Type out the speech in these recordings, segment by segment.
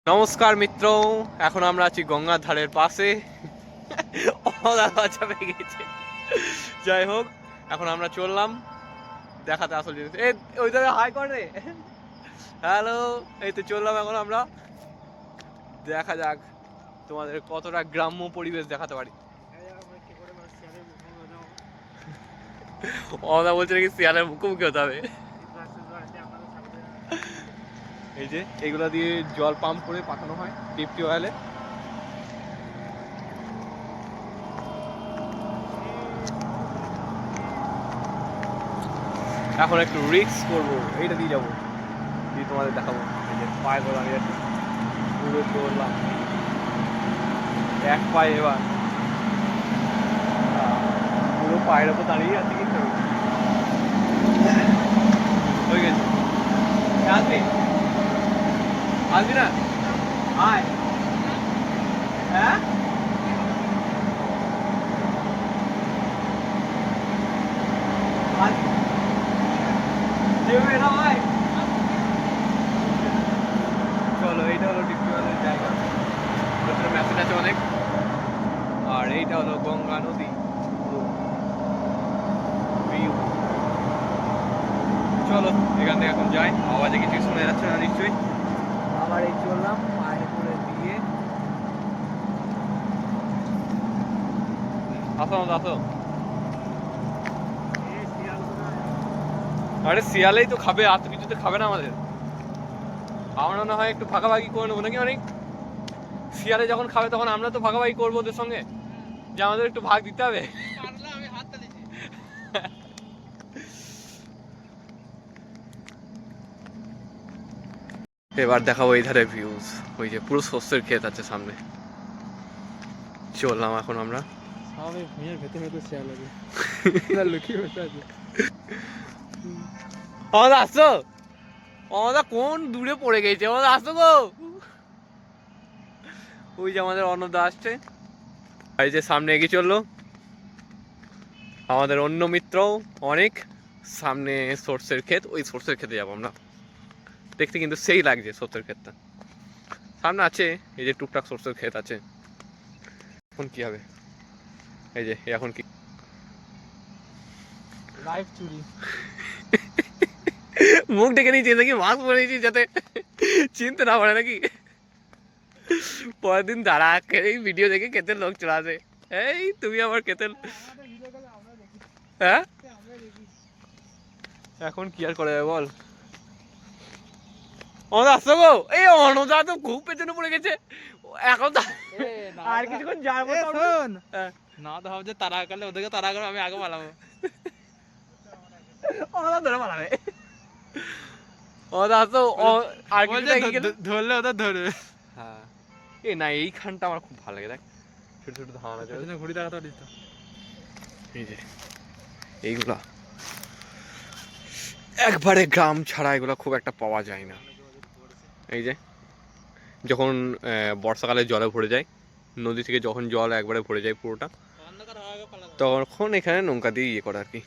নমস্কার মিত্র, এখন আমরা আছি গঙ্গার ধারের পাশে। বাচ্চা পেয়ে গেছে। যাই হোক, এখন আমরা চললাম দেখাতে আসল জিনিস। ওই ধারে হাই কর রে। হ্যালো, এই তো চললাম এখন আমরা। দেখা যাক তোমাদের কতটা গ্রাম্য পরিবেশ দেখাতে পারি। অদা বলছে নাকি শিয়ালের মুখোমুখি হতে হবে। এই যে এগুলো দিয়ে জল পাম্প করে পাঠানো হয় ডিপ টিউবওয়েলে। এখন একটু রিস্ক করবো, এইটা দিয়ে যাবো, দিয়ে তোমাদের দেখাবো। এই যে পায়ে করে আমি একটু পুরো করলাম এক পায়ে, এবার পুরো পায়ের ওপর দাঁড়িয়ে আছে। কিন্তু হয়ে গেছে। আসবি আসবি না? আয়। হ্যাঁ চলো, এইটা হলো ডিপটিউবওয়েলের জায়গা, ভেতরে মেশিন আছে অনেক। আর এইটা হলো গঙ্গা নদী ভিউ। চলো এখান থেকে এখন যাই, আওয়াজে কিছু শোনা যাচ্ছে না নিশ্চয়ই। আবার এই চললাম পায়ে করে দিয়ে। আসো আসো। আরে শিয়ালেই তো খাবে, আর তো কিছুতে খাবে না আমাদের। আমরা না হয় একটু ভাগাভাগি করে নেবো নাকি? অনেক শিয়ালে যখন খাবে তখন আমরা তো ভাগাভাগি করবো ওদের সঙ্গে, যে আমাদের একটু ভাগ দিতে হবে। এবার দেখাবো এই ধারে ভিউজ। ওই যে পুরো শস্যের ক্ষেত আছে সামনে। চললাম এখন আমরা। আমাদের আসছো, আমাদের কোন দূরে পড়ে গেছে। আমাদের আসছো গো। ওই যে আমাদের অন্নদা আসছে। এই যে সামনে এগিয়ে চললো আমাদের অন্য মিত্র অনেক। সামনে সর্ষের ক্ষেত, ওই সর্ষের ক্ষেতে যাবো আমরা। দেখতে কিন্তু সেই লাগছে সর্ষের ক্ষেতটা সামনে আছে। এই যে টুকটাক সর্ষের ক্ষেত আছে। এখন কি হবে? এই যে এখন কি লাইভ চুরি। মুখ ডেকে নিয়েছি নাকি, মাস্ক পরে নিয়েছি যাতে চিনতে না পারে নাকি। পরের দিন দাঁড়া এই ভিডিও দেখে ক্ষেতের লোক চলে আসে, এই তুমি আমার ক্ষেতের। হ্যাঁ এখন কি আর করা যাবে বল। অনুদা আসছো গো। এই অনুদা তো খুব পেছনে পড়ে গেছে এখন। আর কিছুক্ষণ যাবো। শোন, হ্যাঁ, না তো ভাব যে তারা করলে ওদেরকে তারা করে, আমি আগে পালাবো। অনুদা ধরে পালাবে। অনুদা আসছো। আর কিছু ধরলে ওদের ধরবে। হ্যাঁ, এই না এইখানটা আমার খুব ভালো লাগে। দেখ ছোট ছোট ধান আছে, ঘুরি দেখাতে পারিস তো। এই যে এইগুলা একবারে গ্রাম ছাড়া এগুলো খুব একটা পাওয়া যায় না। এই যে যখন বর্ষাকালে জলে ভরে যায়, নদী থেকে যখন জল একবারে ভরে যায় পুরোটা, তখন এখানে নৌকা দিয়ে ইয়ে করে আর কি।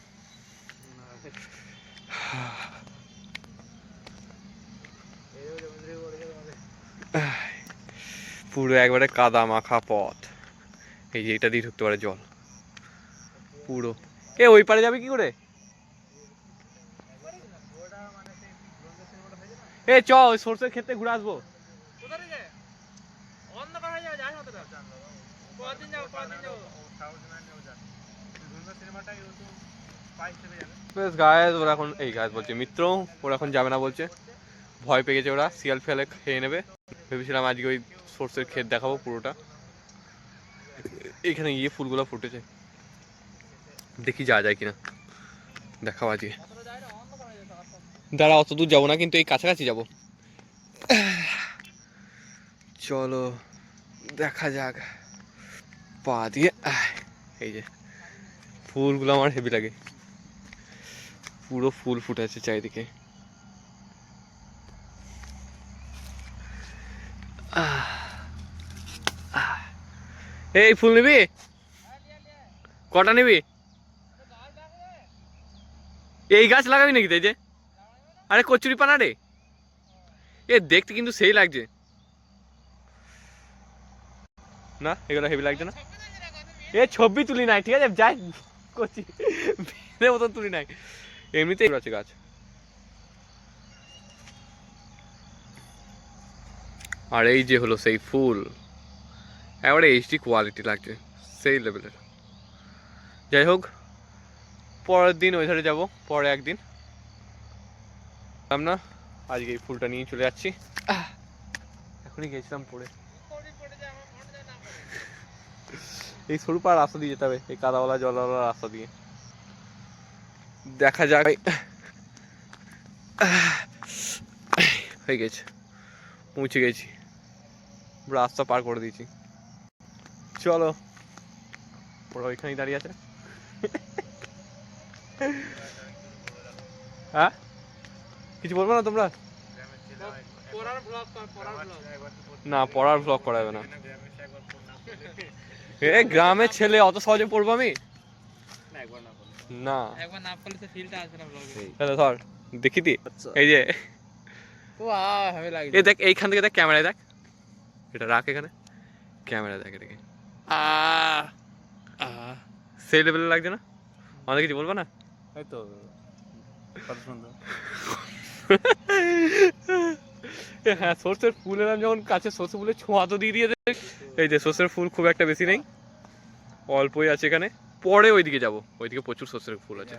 পুরো একবারে কাদা মাখা পথ। এই যে এটা দিয়ে ঢুকতে পারে জল পুরো। ওই পারে যাবে কি করে? চ ওই সর্ষের ক্ষেত্রে ঘুরে আসবো। বেশ গায়ে ওরা এখন, এই গায়ে বলছে মিত্র, ওরা এখন যাবে না বলছে, ভয় পেয়ে গেছে ওরা, শিয়াল ফিয়ালে খেয়ে নেবে। ভেবেছিলাম আজকে ওই সর্ষের ক্ষেত দেখাবো পুরোটা। এখানে গিয়ে ফুলগুলো ফুটেছে, দেখি যাওয়া যায় কিনা, দেখাবো আজকে। দাঁড়া অত দূর যাবো না, কিন্তু এই কাছাকাছি যাবো। চলো দেখা যাক। পা দিয়ে এই যে ফুলগুলো আমার হেভি লাগে, পুরো ফুল ফুটে আছে চারিদিকে। এই ফুল নিবি? কটা নিবি? এই গাছ লাগাবি নাকি? তাই যে আরে কচুরি পানা রে, দেখতে কিন্তু সেই লাগছে। না এগুলো হেভি লাগছে না, এ ছবি তুলি নাই ঠিক আছে, যাই করছি মতন তুলি নাই, এমনিতেই আছে গাছ। আর এই যে হলো সেই ফুল, এবারে এইচডি কোয়ালিটি লাগছে সেই লেভেলের। যাই হোক, পরের দিন ওই ধারে যাবো, পরে একদিন না, আজকে এই ফুলটা নিয়ে চলে যাচ্ছি। এখনই গেছিলাম পরে, এই সরু পাড়া রাস্তা দিয়ে যেতে হবে, এই কাদাওয়ালা জলওয়ালা রাস্তা দিয়ে। দেখা যাক, হয়ে গেছে, পৌঁছে গেছি, রাস্তা পার করে দিয়েছি। চলো, ওরা ওইখানেই দাঁড়িয়ে আছে। হ্যাঁ কিছু বলবো না তোমরা? না পড়ার ব্লগ করা যাবে না, এ গ্রামের ছেলে অত সহজে পড়বো আমি না। একবার না পড়লে তো ফিলটা আসবে না ব্লগে। তাহলে ধর দেখি দি, এই যে ও হবে লাগে, এই দেখ এইখান থেকে দেখ, ক্যামেরায় দেখ, এটা রাখ এখানে, ক্যামেরা দেখ এটাকে, সেই লেভেলে লাগছে না? আমাদের কিছু বলবো না? এই তো কত সুন্দর। হ্যাঁ সর্ষের ফুল এলাম যখন কাছে, সর্ষে ফুলের ছোঁয়া তো দিয়ে দিয়ে দেখ। এই যে সর্ষের ফুল খুব একটা বেশি নেই, অল্পই আছে এখানে, পরে ওইদিকে যাবো, ওইদিকে প্রচুর সর্ষের ফুল আছে।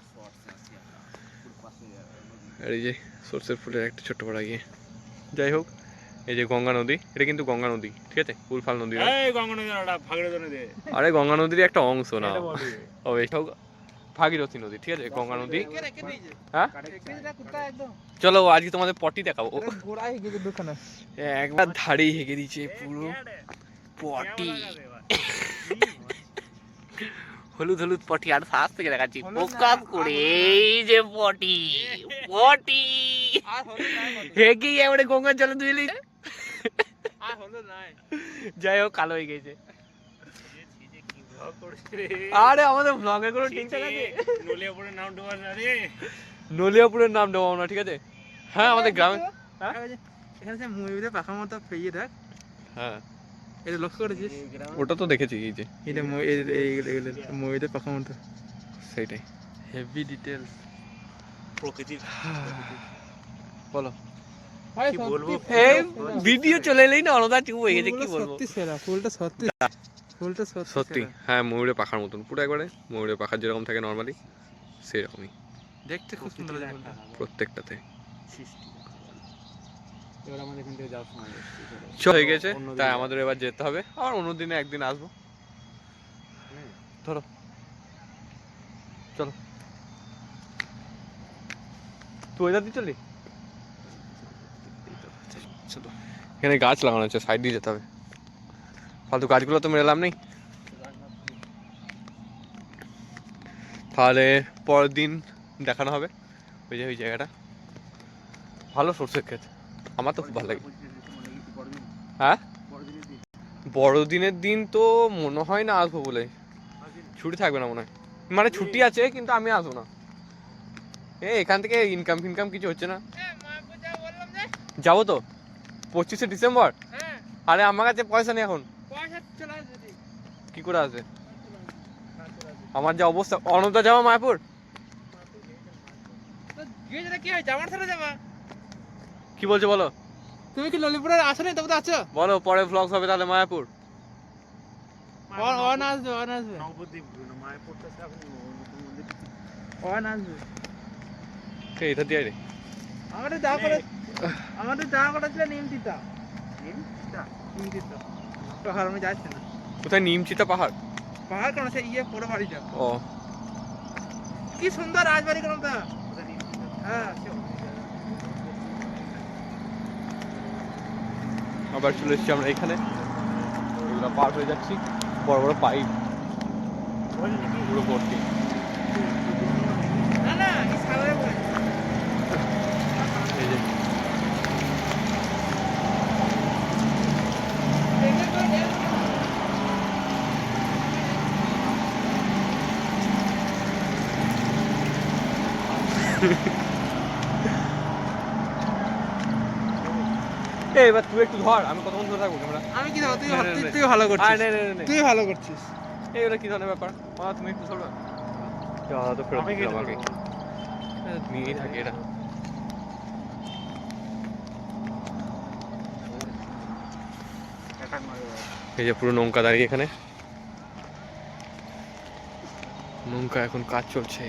আর এই যে সর্ষের ফুলের একটা ছোট্ট পাড়া গিয়ে, যাই হোক এই যে গঙ্গা নদী, এটা কিন্তু গঙ্গা নদী ঠিক আছে, উলফাল নদী না। আরে গঙ্গা নদীর একটা অংশ না, ও এসব ভাগীরথী নদী ঠিক আছে, গঙ্গা নদী। হ্যাঁ চলো আজকে তোমাদের পটি দেখাবো, একবার ধারেই হেগে দিয়েছে পুরো পটি, হলুদ হলুদ পটি, আর ফাঁস থেকে দেখাচ্ছি ফোকাস করে, এই যে পটি পটি হেগে এবারে গঙ্গার জলে ধুইলি, যাই হোক কালো হয়ে গেছে। আরে আমাদের ব্লগে কোনো ঠিকঠাক আছে? নলিয়াপুরের নাম দেবো না ঠিক আছে। হ্যাঁ আমাদের গ্রামে, এখানে যে ময়ূরের পাখা মতো পেয়ে দেখ, হ্যাঁ এটা লক্ষ্য করেছিস? ওটা তো দেখেছি, এই যে এটা ময়ূরের পাখা মতো, সেইটাই হেভি ডিটেলস প্রকৃতির। বলো কি বলবো, এই ভিডিও চলে এলেই না আলাদা চুপ হয়ে গেছে, কি বলবো। সত্যি সেরা ফুলটা, সত্যি ফুলটা সত্যি হ্যাঁ ময়ূরের পাখার মতন পুরো, একবারে ময়ূরের পাখার যেরকম থাকে নর্মালি সেরকমই দেখতে খুব সুন্দর লাগে ফুলটা প্রত্যেকটাতে। এবার আমাদের এখান থেকে যাওয়ার সময় হয়ে গেছে, তাই আমাদের এবার যেতে হবে, আর অন্যদিনে একদিন আসবো। ধরো চলো, তুই ওইটা দিয়ে চলি, চলো এখানে গাছ লাগানো আছে, সাইড দিয়ে যেতে হবে, ফালতু গাছগুলো তো মেরে লাভ নেই। তাহলে পরের দিন দেখানো হবে ওই যে ওই জায়গাটা, ভালো সরষের ক্ষেত, আমার তো খুব ভালো লাগে। হ্যাঁ বড়দিনের দিন তো মনে হয় না আসবো বলে, ছুটি থাকবে না মনে হয়, মানে ছুটি আছে কিন্তু আমি আসবো না, এখান থেকে ইনকাম ফিনকাম কিছু হচ্ছে না। যাবো তো 25শে ডিসেম্বর, আরে আমার কাছে পয়সা নেই এখন, কি করে আসবে? আমার যা অবস্থা, অনন্ত যাবো মায়াপুর, কি বলছো বলো? তুমি কি ললিপুরের আসো না? তবে তো আছো, বলো পরে ব্লগ হবে তাহলে মায়াপুর। অন আসবে, অন আসবে, নবদ্বীপ মায়াপুরটা অন আসবে। এটা দিয়ে রে আমাদের যাওয়া কথা ছিল নিমতিতা, নিমতিতা পাহাড়, আমি যাচ্ছি না। কোথায়? নিমচিতা পাহাড়? পাহাড় কেন, সে ইয়ে বড় বাড়িটা, ও কি সুন্দর রাজবাড়ি কেন তা। হ্যাঁ আবার চলে এসেছি আমরা এখানে, এগুলো পার হয়ে যাচ্ছি, বড় বড় পাইপ পুরো ভর্তি। না না, এই সাগরে বলে এই যে এবার তুই একটু ধর, আমি কতক্ষণ ধরে থাকবো ক্যামেরা? আমি কি জানো, তুই নে, নে, তুই- নে। তুই ভালো আয়, করছিস, নে, নে, নে, নে। তুই ভালো করছিস। এই ওটা কি ধরনের ব্যাপার? তুমি একটু ধরবে? দাদা তো ফেরত আমি দিল কেটে আমাকে। দেবো। নিয়েই থাকে এটা। অ্যাটাক মারবে বাবা। এই যে পুরো নৌকা দাঁড়িয়ে এখানে, নৌকা এখন কাজ চলছে।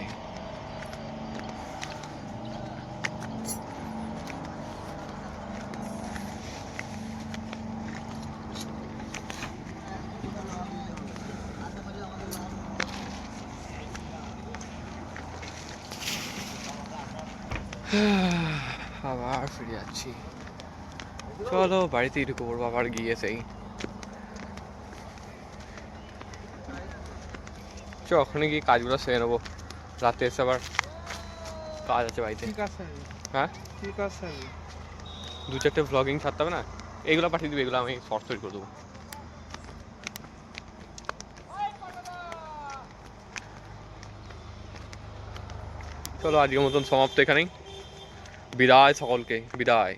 আবার ফিরে যাচ্ছি। চলো বাড়িতেই ঢুকে পড়বো আবার গিয়ে সেই। চ ওখানে গিয়ে কাজগুলো সেরে নেবো, রাতে এসে আবার কাজ আছে বাড়িতে। ঠিক আছে, হ্যাঁ, ঠিক আছে। 2-4টে ভ্লগিং ছাড়তে হবে না? এইগুলো পাঠিয়ে দিবি, এগুলো আমি শর্ট তৈরি করে দেবো। চলো আজকের মতন সমাপ্ত এখানেই। বিদায় সকলকে, বিদায়।